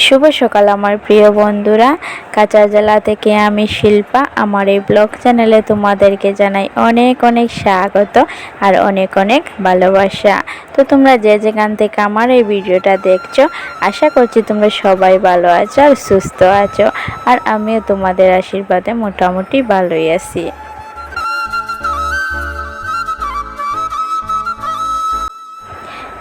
শুভ সকাল আমার প্রিয় বন্ধুরা। কাঁচা জেলা থেকে আমি শিল্পা। আমার এই ব্লগ চ্যানেলে তোমাদেরকে জানাই অনেক অনেক স্বাগত আর অনেক অনেক ভালোবাসা। তো তোমরা যে যেখান থেকে আমার এই ভিডিওটা দেখছো, আশা করছি তোমরা সবাই ভালো আছো আর সুস্থ আছো। আর আমিও তোমাদের আশীর্বাদে মোটামুটি ভালোই আছি।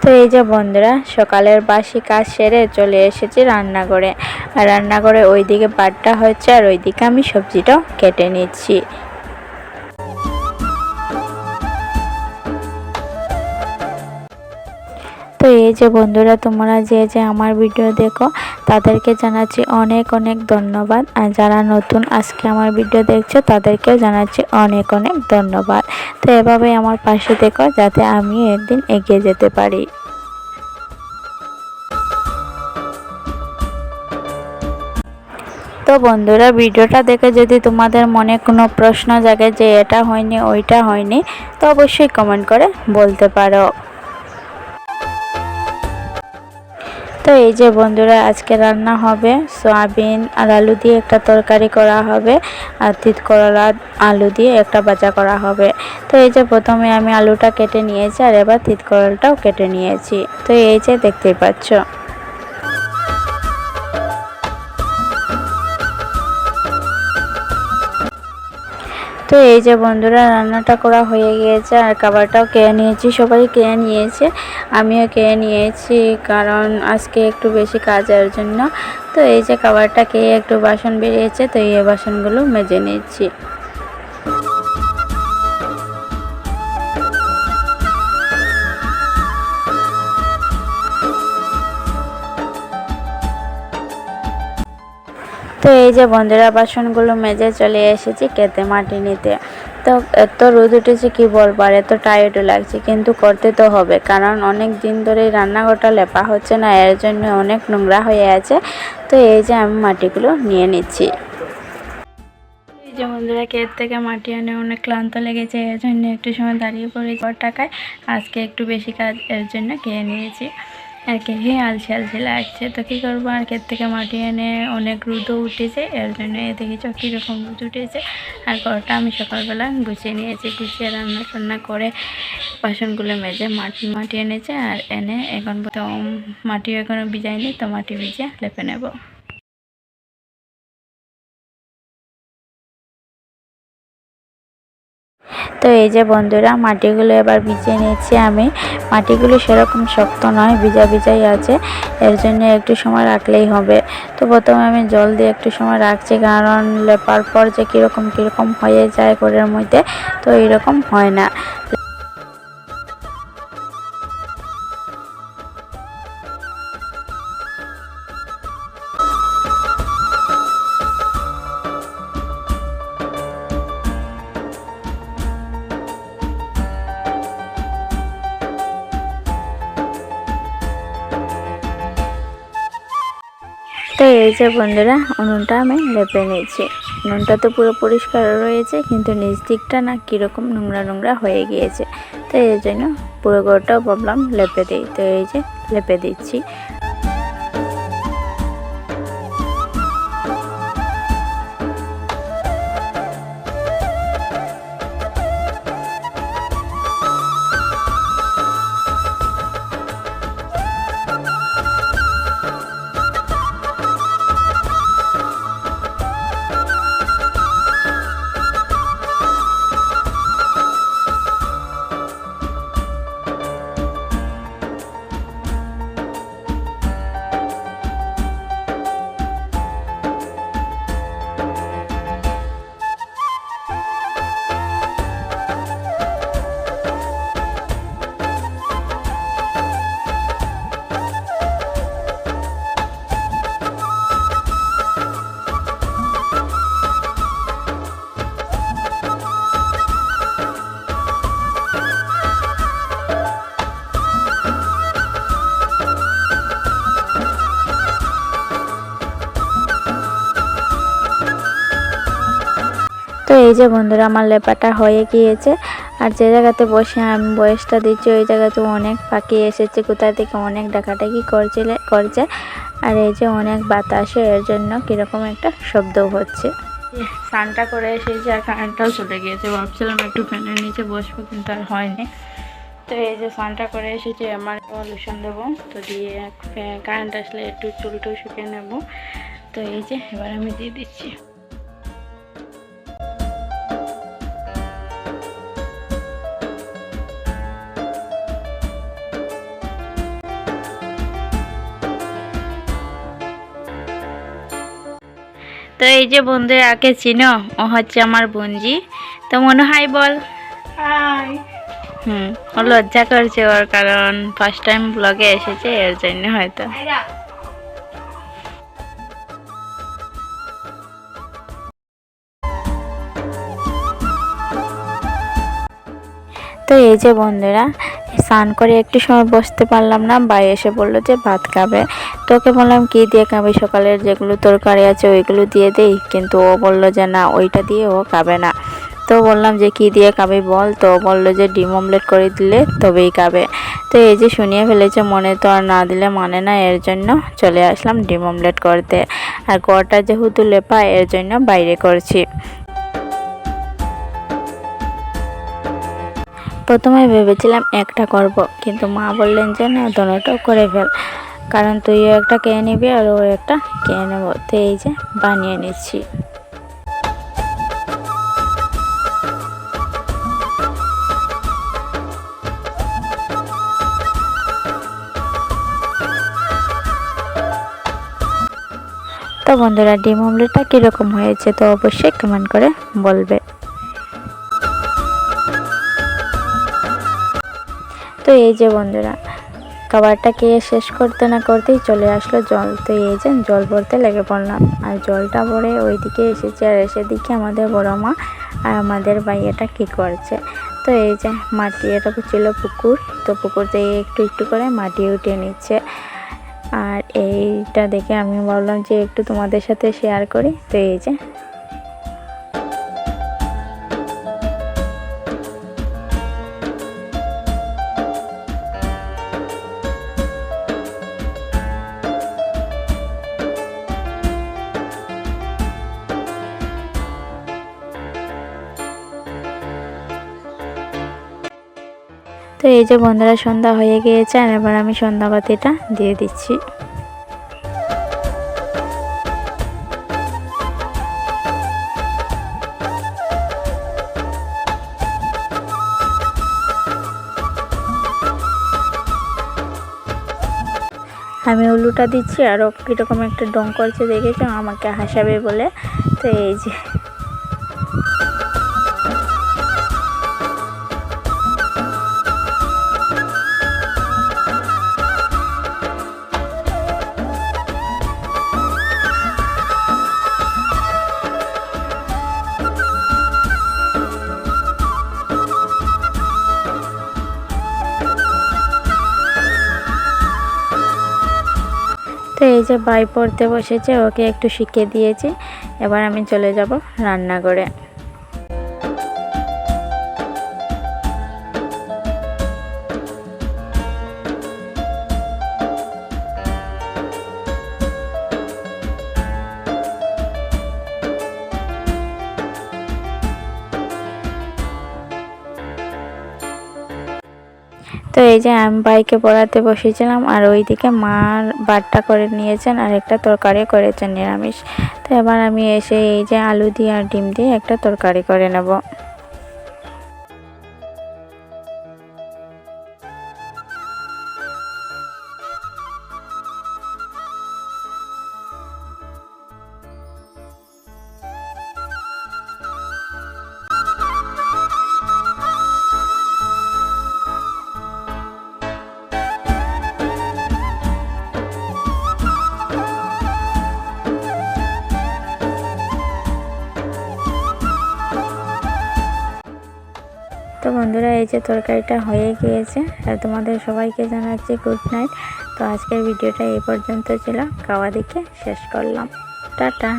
তো এই যে বন্ধুরা, সকালের বাসি কাজ সেরে চলে এসেছি রান্নাঘরে। আর রান্নাঘরে ওইদিকে বাটটা হচ্ছে আর ওইদিকে আমি সবজিটাও কেটে নিচ্ছি। তো এই যে বন্ধুরা, তোমরা যে যে আমার ভিডিও দেখো তাদেরকে জানাচ্ছি অনেক অনেক ধন্যবাদ। আর যারা নতুন আজকে আমার ভিডিও দেখছো তাদেরকেও জানাচ্ছি অনেক অনেক ধন্যবাদ। তো এভাবেই আমার পাশে দেখো, যাতে আমি একদিন এগিয়ে যেতে পারি। তো বন্ধুরা, ভিডিওটা দেখে যদি তোমাদের মনে কোনো প্রশ্ন জাগে যে এটা হয়নি ওইটা হয়নি, তো অবশ্যই কমেন্ট করে বলতে পারো। তো এই যে বন্ধুরা, আজকে রান্না হবে সয়াবিন আর আলু দিয়ে একটা তরকারি করা হবে, আর তিত করলা আলু দিয়ে একটা ভাজা করা হবে। তো এই যে প্রথমে আমি আলুটা কেটে নিয়েছি আর এবার তিত করলাটাও কেটে নিয়েছি। তো এই যে দেখতেই পাচ্ছ। তো এই যে বন্ধুরা, রান্নাটা করা হয়ে গিয়েছে আর খাবারটাও খেয়ে নিয়েছি, সবাই খেয়ে নিয়েছে, আমিও খেয়ে নিয়েছি, কারণ আজকে একটু বেশি কাজের জন্য। তো এই যে খাবারটা খেয়ে একটু বাসন বেরিয়েছে, তো এই বাসনগুলো মেজে নিচ্ছি। তো এই যে বন্ধুরা, বাসনগুলো মেজে চলে এসেছি খেতে মাটি নিতে। তো এত রোদ উঠেছে কি বলবো, আর এত টায়ার্ডও লাগছে, কিন্তু করতে তো হবে, কারণ অনেক দিন ধরে রান্নাঘরটা লেপা হচ্ছে না, এর জন্য অনেক নোংরা হয়ে আছে। তো এই যে আমি মাটিগুলো নিয়ে নিচ্ছি। এই যে বন্ধুরা, ক্ষেত থেকে মাটি এনে অনেক ক্লান্ত লেগেছে, এর জন্য একটু সময় দাঁড়িয়ে পড়ে টাকায় আজকে একটু বেশি কাজ, এর জন্য খেয়ে নিয়েছি। আর খেয়ে আলসে আলসে লাগছে, তো কী করবো, আর ক্ষেত থেকে মাটি এনে অনেক রোদও উঠেছে, এর জন্য দেখেছ কীরকম রোদ উঠেছে। আর ঘরটা আমি সকালবেলা গুছিয়ে নিয়েছি, গুছিয়ে রান্না টান্না করে বাসনগুলো মেজে মাটি এনেছে আর এনে এখন তো মাটিও এখনও ভিজাইনি, তো মাটি ভিজে লেপে নেব। তো এই যে বন্ধুরা, মাটিগুলো এবার ভিজিয়ে নিচ্ছি আমি। মাটিগুলো সেরকম শক্ত নয়, ভিজা ভিজাই আছে, এর জন্য একটু সময় রাখলেই হবে। তো প্রথমে আমি জল দিয়ে একটু সময় রাখছি, কারণ লেপার পর যে কীরকম হয়ে যায় ঘরের মধ্যে, তো এরকম হয় না। তো এই যে বন্ধুরা, উনুনটা আমি লেপে নিয়েছি। উনুনটা তো পুরো পরিষ্কার রয়েছে, কিন্তু নিচ দিকটা না কীরকম নোংরা নোংরা হয়ে গিয়েছে। তো এই জন্য পুরো ঘরটাও ভাবলাম লেপে দিই। তো এই যে লেপে দিচ্ছি। তো এই যে বন্ধুরা, আমার লেপাটা হয়ে গিয়েছে আর যে জায়গাতে বসে আমি বয়সটা দিচ্ছি ওই জায়গাতে অনেক পাখি এসেছে, কোথা থেকে অনেক ডাকাডাকি করছে। আর এই যে অনেক বাতাসে এর জন্য কীরকম একটা শব্দ হচ্ছে। স্নানটা করে এসেছি আর কারেন্টটাও চলে গিয়েছে, ভাবছিলাম একটু ফ্যানের নিচে বসবো কিন্তু আর হয়নি। তো এই যে স্নানটা করে এসেছি, আমার লোশন দেবো, তো দিয়ে কারেন্ট আসলে একটু চুলটুল শুকিয়ে নেব। তো এই যে এবার আমি দিয়ে দিচ্ছি। তো এই যে বন্ধুরা আগে চিনো, ও হচ্ছে আমার বোনজি। তো মনে হয় বল হাই। ও লজ্জা করছে ওর, কারণ ফার্স্ট টাইম ব্লগে এসেছে এর জন্য হয়তো। তো এই যে বন্ধুরা স্নান করে একটু সময় বসতে পারলাম না, ভাই এসে বললো যে ভাত খাবে। তোকে বললাম কি দিয়ে খাবে, সকালের যেগুলো তরকারি আছে ওইগুলো দিয়ে দেই, কিন্তু ও বললো যে না ওইটা দিয়ে ও খাবে না। তো বললাম যে কি দিয়ে খাবে বল, তো বললো যে ডিম অমলেট করে দিলে তবেই খাবে। তো এই যে শুনিয়ে ফেলেছে, মনে তো আর না দিলে মানে না, এর জন্য চলে আসলাম ডিম অমলেট করতে। আর ঘরটা যেহেতু লেপা এর জন্য বাইরে করছি। প্রথমে ভেবেছিলাম একটা করব, কিন্তু মা বললেন যে না দোনোটাও করে ফেল, কারণ তুইও একটা খেয়ে নিবি আর ও একটা খেয়ে নেব। তো এই যে বানিয়ে নিচ্ছি। তো বন্ধুরা ডিম অমলেটটা কীরকম হয়েছে তো অবশ্যই কমেন্ট করে বলবে। তো এই যে বন্ধুরা খাবারটা খেয়ে শেষ করতে না করতেই চলে আসলো জল। তো এই যে জল ভরতে লেগে পড়লাম, আর জলটা ভরে ওইদিকে এসেছে, আর এসে দিকে আমাদের বড় মা আর আমাদের ভাইয়াটা কী করছে। তো এই যে মাটি, এটা ছিল পুকুর, তো পুকুর থেকে একটু একটু করে মাটি উঠিয়ে নিচ্ছে। আর এইটা দেখে আমি ভাবলাম যে একটু তোমাদের সাথে শেয়ার করি। তো এই যে তো এই যে বন্ধুরা সন্ধ্যা হয়ে গিয়েছে, আর এবার আমি সন্ধ্যাবাতিটা দিয়ে দিচ্ছি। আমি উলুটা দিচ্ছি, আরও কীরকম একটা ডং করছে দেখেছো, আমাকে হাসাবে বলে। তো এই যে তো এই যে ভাই পড়তে বসেছে, ওকে একটু শিখিয়ে দিয়েছি। এবার আমি চলে যাব রান্নাঘরে। তো এই যে আমি ভাইকে পড়াতে বসেছিলাম, আর ওইদিকে মার ভাতটা করে নিয়েছেন আর একটা তরকারি করেছেন নিরামিষ। তো এবার আমি এসে এই যে আলু দিয়ে আর ডিম দিয়ে একটা তরকারি করে নেব। তো বন্ধুরা এই যে তরকারিটা হয়ে গিয়েছে, আর তোমাদের সবাইকে জানাচ্ছি গুড নাইট। তো আজকের ভিডিওটা এই পর্যন্ত ছিল, খাওয়া দিকে শেষ করলাম, টাটা।